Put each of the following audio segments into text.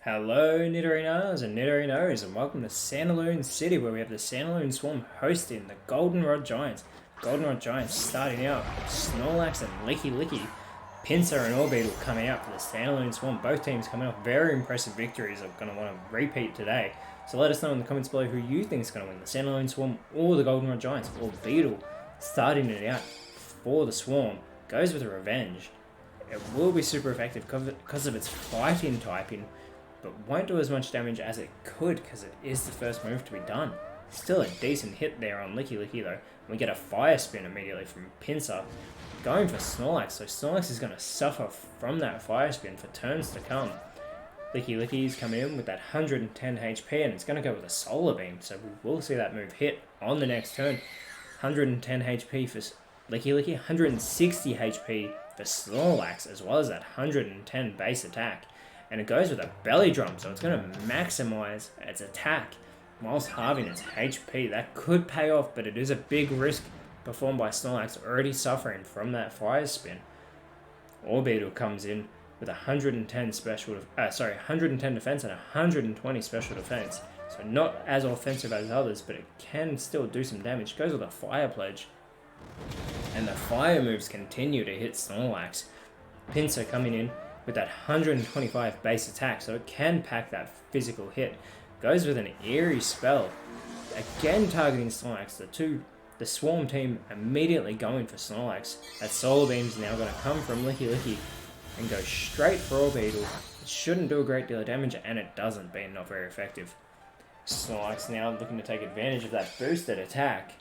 Hello Nidorinas and Nidorinos, and welcome to Santalune City, where we have the Santalune Swarm hosting the Goldenrod Giants. Goldenrod Giants starting out, Snorlax and Licky, Pinsir and Orbeetle coming out for the Santalune Swarm. Both teams coming off very impressive victories are going to want to repeat today. So let us know in the comments below who you think is going to win, the Santalune Swarm or the Goldenrod Giants. Orbeetle starting it out for the Swarm, goes with a Revenge. It will be super effective because of its fighting typing, but won't do as much damage as it could because it is the first move to be done. Still a decent hit there on Licky though. We get a Fire Spin immediately from Pinsir, going for Snorlax, so Snorlax is going to suffer from that Fire Spin for turns to come. Licky is coming in with that 110 HP and it's going to go with a Solar Beam, so we will see that move hit on the next turn. 110 HP for Licky, 160 HP for Snorlax, as well as that 110 base attack. And it goes with a Belly Drum, so it's going to maximize its attack whilst halving its HP. That could pay off, but it is a big risk performed by Snorlax, already suffering from that Fire Spin. Orbeetle comes in with 110 110 defense and 120 special defense. So not as offensive as others, but it can still do some damage. Goes with a Fire Pledge. And the fire moves continue to hit Snorlax. Pinsir coming in with that 125 base attack, so it can pack that physical hit. Goes with an Eerie Spell, again targeting Snorlax. The Swarm team immediately going for Snorlax. That Solar Beam's now going to come from Licky and go straight for Orbeetle. It shouldn't do a great deal of damage, and it doesn't, being not very effective. Snorlax now looking to take advantage of that boosted attack,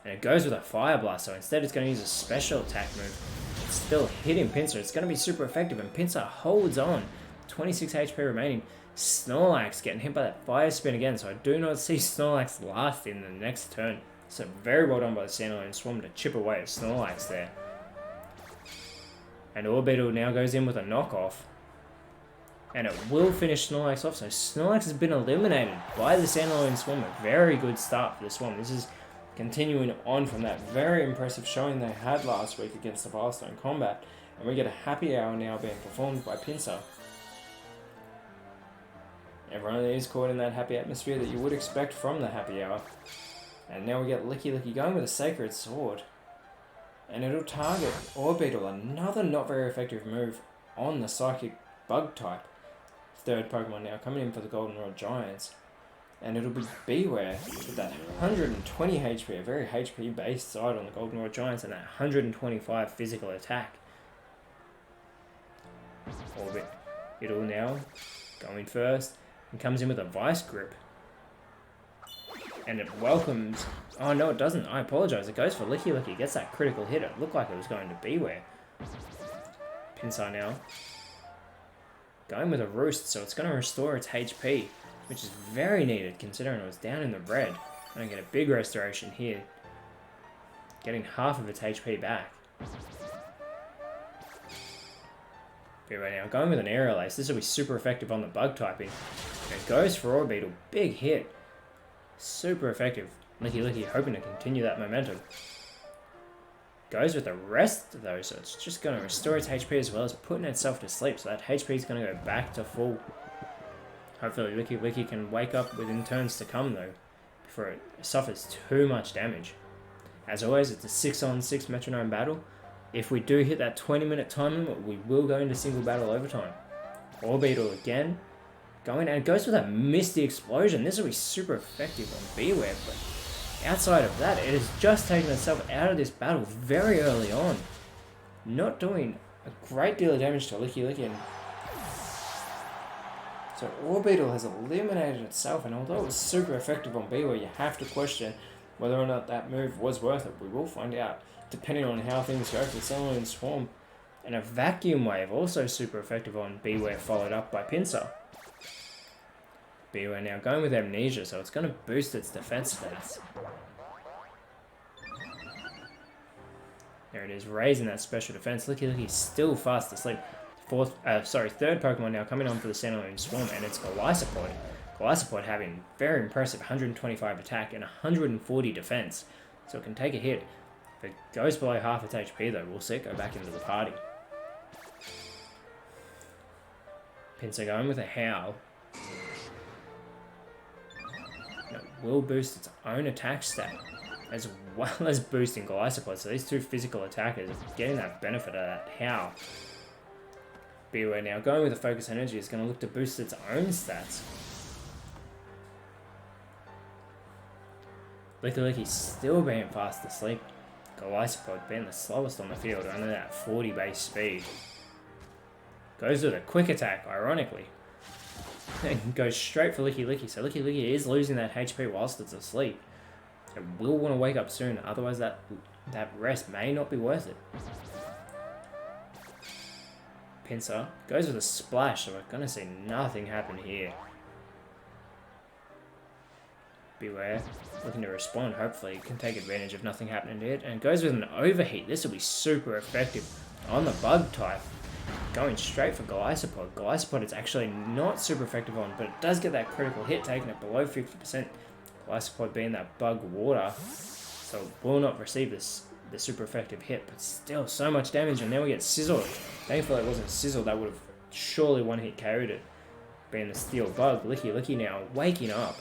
and it goes with a Fire Blast, so instead it's going to use a special attack move. It's still hitting Pinsir. It's going to be super effective, and Pinsir holds on. 26 HP remaining. Snorlax getting hit by that Fire Spin again, so I do not see Snorlax last in the next turn. So very well done by the Santalune Swarm to chip away at Snorlax there. And Orbeetle now goes in with a knockoff, and it will finish Snorlax off. So Snorlax has been eliminated by the Santalune Swarm. A very good start for the Swarm. This is continuing on from that very impressive showing they had last week against the Milestone Combat, and we get a Happy Hour now being performed by Pinsir. Everyone is caught in that happy atmosphere that you would expect from the Happy Hour. And now we get Licky going with a Sacred Sword, and it'll target Orbeetle, another not very effective move on the Psychic Bug type. Third Pokemon now coming in for the Goldenrod Giants. And it'll be Beware with that 120 HP, a very HP based side on the Goldenrod Giants, and that 125 physical attack. Orbeetle now going first and comes in with a Vice Grip. And it welcomes... Oh no, it doesn't. I apologize. It goes for Licky. Gets that critical hit. It looked like it was going to Beware. Pinsir now going with a Roost, so it's going to restore its HP, which is very needed considering it was down in the red. And I get a big restoration here, getting half of its HP back. Okay, right now, going with an Aerial Ace. This will be super effective on the bug typing. And it goes for Orbeetle. Big hit. Super effective. Licky hoping to continue that momentum. Goes with the rest though, so it's just going to restore its HP as well as putting itself to sleep. So that HP is going to go back to full. Hopefully Licky can wake up within turns to come though, before it suffers too much damage. As always, it's a 6-on-6 Metronome battle. If we do hit that 20-minute time limit, we will go into single battle overtime. Orbeetle again, going, and it goes with that Misty Explosion. This will be super effective on Beware, but outside of that, it has just taken itself out of this battle very early on. Not doing a great deal of damage to Licky and so Orbeetle has eliminated itself, and although it was super effective on Beware, you have to question whether or not that move was worth it. We will find out, depending on how things go for the Santalune Swarm. And a Vacuum Wave, also super effective on Beware, followed up by Pinsir. Beware now going with Amnesia, so it's going to boost its defense stats. There it is, raising that special defense. Licky's still fast asleep. Third Pokemon now coming on for the Santalune Swarm, and it's Golisopod. Golisopod having very impressive 125 attack and 140 defense, so it can take a hit. If it goes below half its HP though, we'll see it go back into the party. Pinsir going with a Howl. will boost its own attack stat, as well as boosting Golisopod. So these two physical attackers are getting that benefit of that Howl. Beware now, going with the Focus Energy is going to look to boost its own stats. Licky still being fast asleep. Golisopod being the slowest on the field, only that 40 base speed. Goes with a quick attack, ironically. And goes straight for Licky. So Licky is losing that HP whilst it's asleep. It will want to wake up soon, otherwise that rest may not be worth it. Pinsir goes with a splash, so we're going to see nothing happen here. Beware, looking to respond, hopefully it can take advantage of nothing happening to it, and goes with an overheat. This will be super effective on the bug type. Going straight for Golisopod. Golisopod is actually not super effective on, but it does get that critical hit, taking it below 50%. Golisopod being that bug water, so it will not receive the super effective hit, but still so much damage, and then we get Sizzle. Thankfully it wasn't Sizzle, that would have surely one hit carried it. Being the steel bug, Licky now waking up.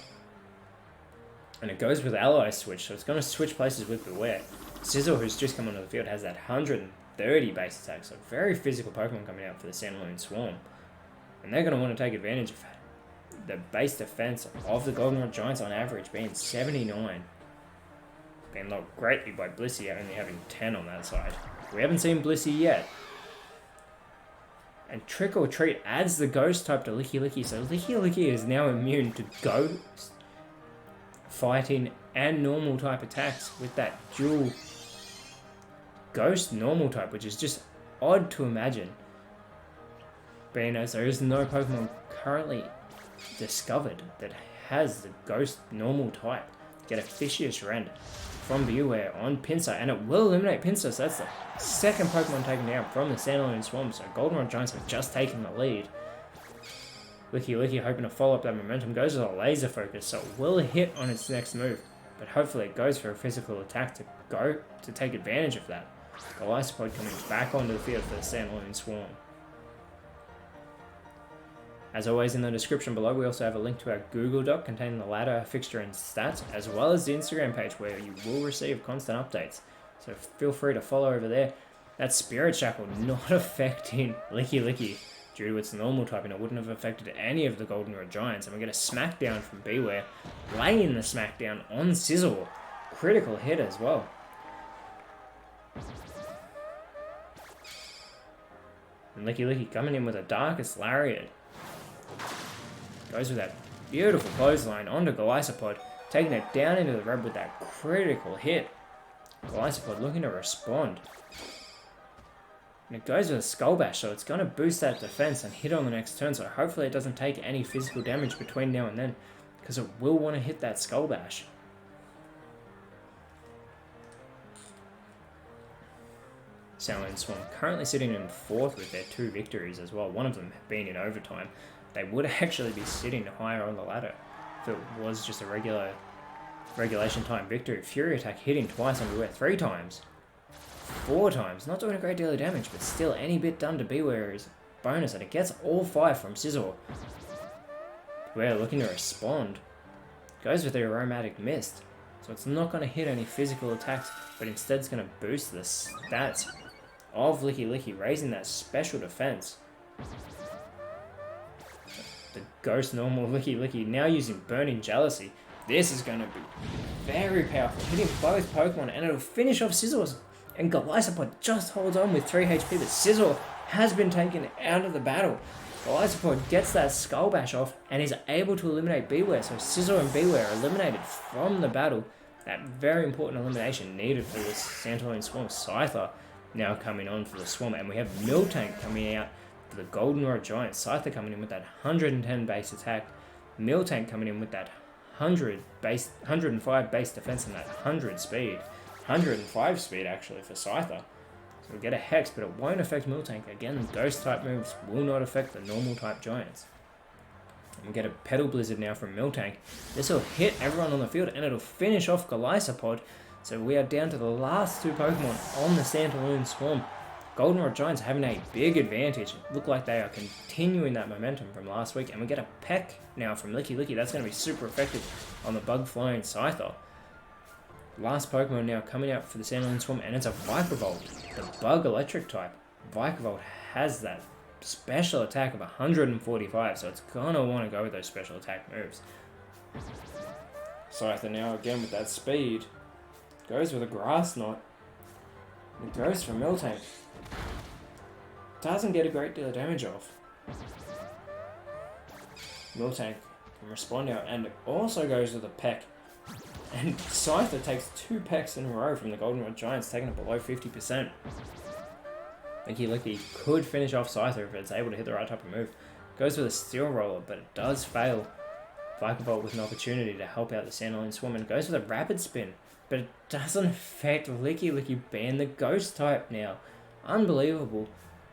And it goes with Ally Switch, so it's going to switch places with Beware. Sizzle, who's just come onto the field, has that 130 base attack, so very physical Pokemon coming out for the Santalune Swarm. And they're going to want to take advantage of the base defense of the Goldenrod Giants on average being 79. Being locked greatly by Blissey, only having 10 on that side. We haven't seen Blissey yet. And Trick or Treat adds the Ghost type to Licky, so Licky is now immune to Ghost, Fighting, and normal type attacks with that dual Ghost normal type, which is just odd to imagine. Being as there is no Pokemon currently discovered that has the Ghost normal type. Get a Fishious Rend from Beware on Pinsir, and it will eliminate Pinsir, so that's the second Pokemon taken down from the Santalune Swarm, so Goldenrod Giants have just taken the lead. Licky hoping to follow up that momentum, goes with a Laser Focus, so it will hit on its next move, but hopefully it goes for a physical attack to take advantage of that. Golisopod coming back onto the field for the Santalune Swarm. As always, in the description below, we also have a link to our Google Doc containing the ladder, fixture, and stats, as well as the Instagram page where you will receive constant updates. So feel free to follow over there. That Spirit Shackle not affecting Licky due to its normal typing. It wouldn't have affected any of the Goldenrod Giants. And we get a Smackdown from Beware, laying the Smackdown on Sizzle. Critical hit as well. And Licky coming in with a Darkest Lariat. Goes with that beautiful clothesline onto Golisopod, taking it down into the red with that critical hit. Golisopod looking to respond. And it goes with a Skull Bash, so it's going to boost that defense and hit on the next turn, so hopefully it doesn't take any physical damage between now and then, because it will want to hit that Skull Bash. Santalune Swarm currently sitting in 4th with their 2 victories as well, one of them being in overtime. They would actually be sitting higher on the ladder if it was just a regulation time victory. Fury Attack hitting twice on Beware, 3 times, 4 times, not doing a great deal of damage, but still any bit done to Beware is bonus, and it gets all 5 from Sizzle. Beware looking to respond. Goes with the Aromatic Mist, so it's not going to hit any physical attacks, but instead it's going to boost the stats of Licky, raising that special defense. The Ghost normal Licky now using Burning Jealousy. This is going to be very powerful, hitting both Pokemon, and it'll finish off Sizzle. And Golisopod just holds on with 3 HP, but Sizzle has been taken out of the battle. Golisopod gets that Skull Bash off and is able to eliminate Beware, so Sizzle and Beware are eliminated from the battle. That very important elimination needed for this Santalune Swarm. Scyther now coming on for the Swarm, and we have Miltank coming out for the Goldenrod Giants. Scyther coming in with that 110 base attack, Miltank coming in with that 105 base defense and that 100 speed. 105 speed actually for Scyther. So we get a Hex, but it won't affect Miltank. Again, Ghost type moves will not affect the normal type Giants. And we get a Petal Blizzard now from Miltank. This will hit everyone on the field, and it'll finish off Golisopod. So we are down to the last 2 Pokemon on the Santalune Swarm. Goldenrod Giants having a big advantage. Look like they are continuing that momentum from last week. And we get a peck now from Licky Licky. That's going to be super effective on the bug flying Scyther. Last Pokemon now coming out for the Santalune Swarm, and it's a Vikavolt, the bug electric type. Vikavolt has that special attack of 145, so it's going to want to go with those special attack moves. Scyther now again with that speed. Goes with a Grass Knot. It goes for Miltank. Doesn't get a great deal of damage off. Miltank can respond now, and it also goes with a peck. And Scyther takes 2 pecks in a row from the Goldenrod Giants, taking it below 50%. Licky Licky could finish off Scyther if it's able to hit the right type of move. Goes with a Steel Roller, but it does fail. Vikavolt with an opportunity to help out the Santalune Swarm, and goes with a Rapid Spin, but it doesn't affect Licky Licky being the Ghost type now. Unbelievable.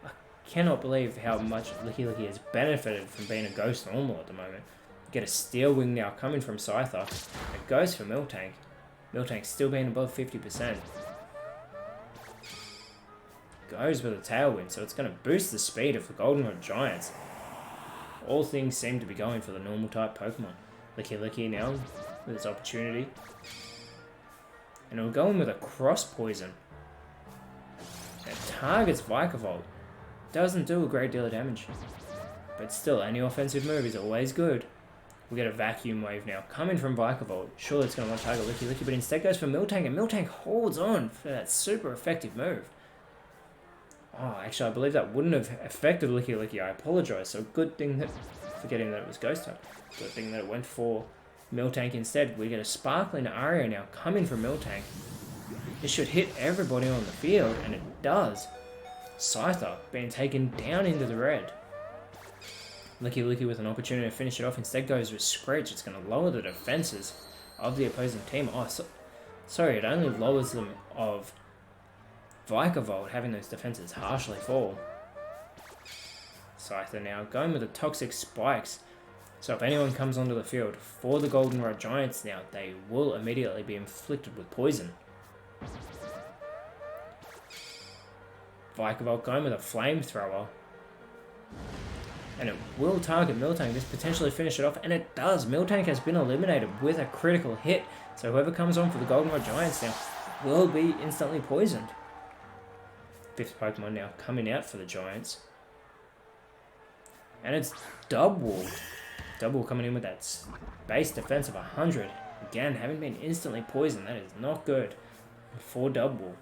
I cannot believe how much Licky Licky has benefited from being a Ghost normal at the moment. Get a Steel Wing now coming from Scyther. It goes for Miltank. Miltank still being above 50%. Goes with a Tailwind, so it's going to boost the speed of the Goldenrod Giants. All things seem to be going for the normal type Pokemon. Licky Licky now with its opportunity. And it'll go in with a Cross Poison. It targets Vikavolt. Doesn't do a great deal of damage. But still, any offensive move is always good. We get a Vacuum Wave now coming from Vikavolt. Surely it's going to want to target Licky Licky, but instead goes for Miltank, and Miltank holds on for that super effective move. Oh, actually, I believe that wouldn't have affected Licky Licky. I apologize. So good thing that, forgetting that it was Ghost type. Good thing that it went for Miltank instead. We get a Sparkling Aria now coming from Miltank. This should hit everybody on the field, and it does. Scyther being taken down into the red. Licky Licky with an opportunity to finish it off. Instead goes with Screech. It's going to lower the defenses of the opposing team. Oh, sorry, it only lowers them of Vikavolt, having those defenses harshly fall. Scyther now going with the Toxic Spikes. So if anyone comes onto the field for the Goldenrod Giants now, they will immediately be inflicted with poison. Vikavolt going with a Flamethrower. And it will target Miltank, just potentially finish it off, and it does. Miltank has been eliminated with a critical hit, so whoever comes on for the Goldenrod Giants now will be instantly poisoned. 5th Pokemon now coming out for the Giants. And it's Dubwool. Dubwool coming in with that base defense of 100. Again, having been instantly poisoned, that is not good for Dubwool.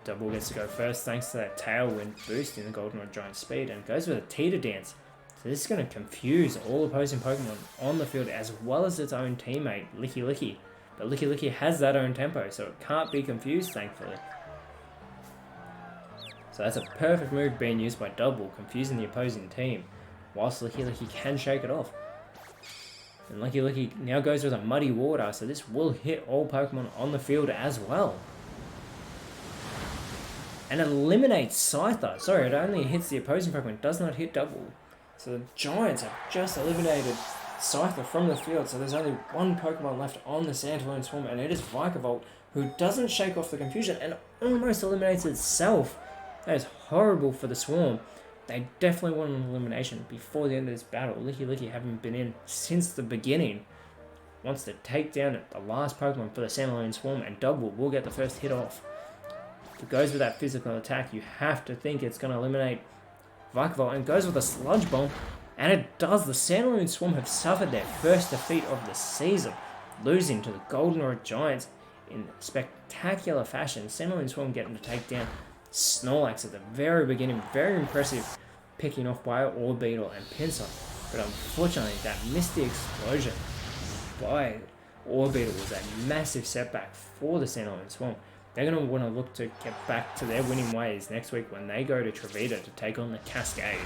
Dubwool gets to go first thanks to that Tailwind boost in the Goldenrod Giant speed, and goes with a Teeter Dance. So this is going to confuse all opposing Pokemon on the field as well as its own teammate, Licky Licky. But Licky Licky has that own tempo, so it can't be confused, thankfully. So that's a perfect move being used by Dubwool, confusing the opposing team, whilst Licky Licky can shake it off. And Licky Licky now goes with a Muddy Water, so this will hit all Pokemon on the field as well. And eliminates Scyther. Sorry, it only hits the opposing Pokemon, does not hit Dubwool. So the Giants have just eliminated Scyther from the field, so there's only one Pokemon left on the Santalune Swarm, and it is Vikavolt, who doesn't shake off the confusion and almost eliminates itself. That is horrible for the Swarm. They definitely want an elimination before the end of this battle. Licky Licky, having been in since the beginning, wants to take down the last Pokemon for the Santalune Swarm, and Dubwool will get the first hit off. If it goes with that physical attack, you have to think it's going to eliminate Vikavolt, and goes with a Sludge Bomb. And it does. The Santalune Swarm have suffered their first defeat of the season, losing to the Goldenrod Giants in spectacular fashion. Santalune Swarm getting to take down Snorlax at the very beginning. Very impressive picking off by Orbeetle and Pinsir. But unfortunately, that Misty Explosion by Orbeetle was a massive setback for the Santalune Swarm. They're going to want to look to get back to their winning ways next week when they go to Trevita to take on the Cascade.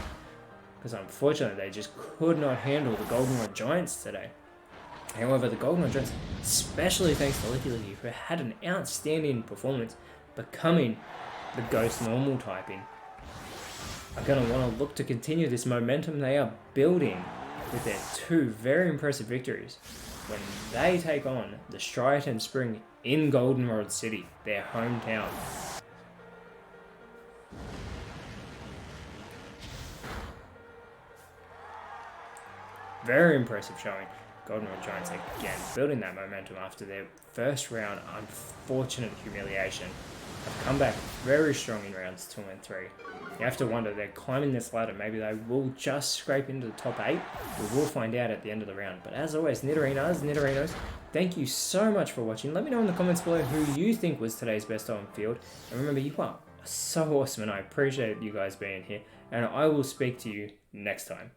Because unfortunately, they just could not handle the Goldenrod Giants today. However, the Goldenrod Giants, especially thanks to Licky Licky, who had an outstanding performance, becoming the Ghost normal typing, are going to want to look to continue this momentum they are building with their 2 very impressive victories. when they take on the Striaton Spring in Goldenrod City, their hometown. Very impressive showing. Goldenrod Giants again building that momentum after their first round unfortunate humiliation. Have come back very strong in rounds 2 and 3. You have to wonder, they're climbing this ladder. Maybe they will just scrape into the top 8. We will find out at the end of the round. But as always, Nidorinos, thank you so much for watching. Let me know in the comments below who you think was today's best on field. And remember, you are so awesome and I appreciate you guys being here. And I will speak to you next time.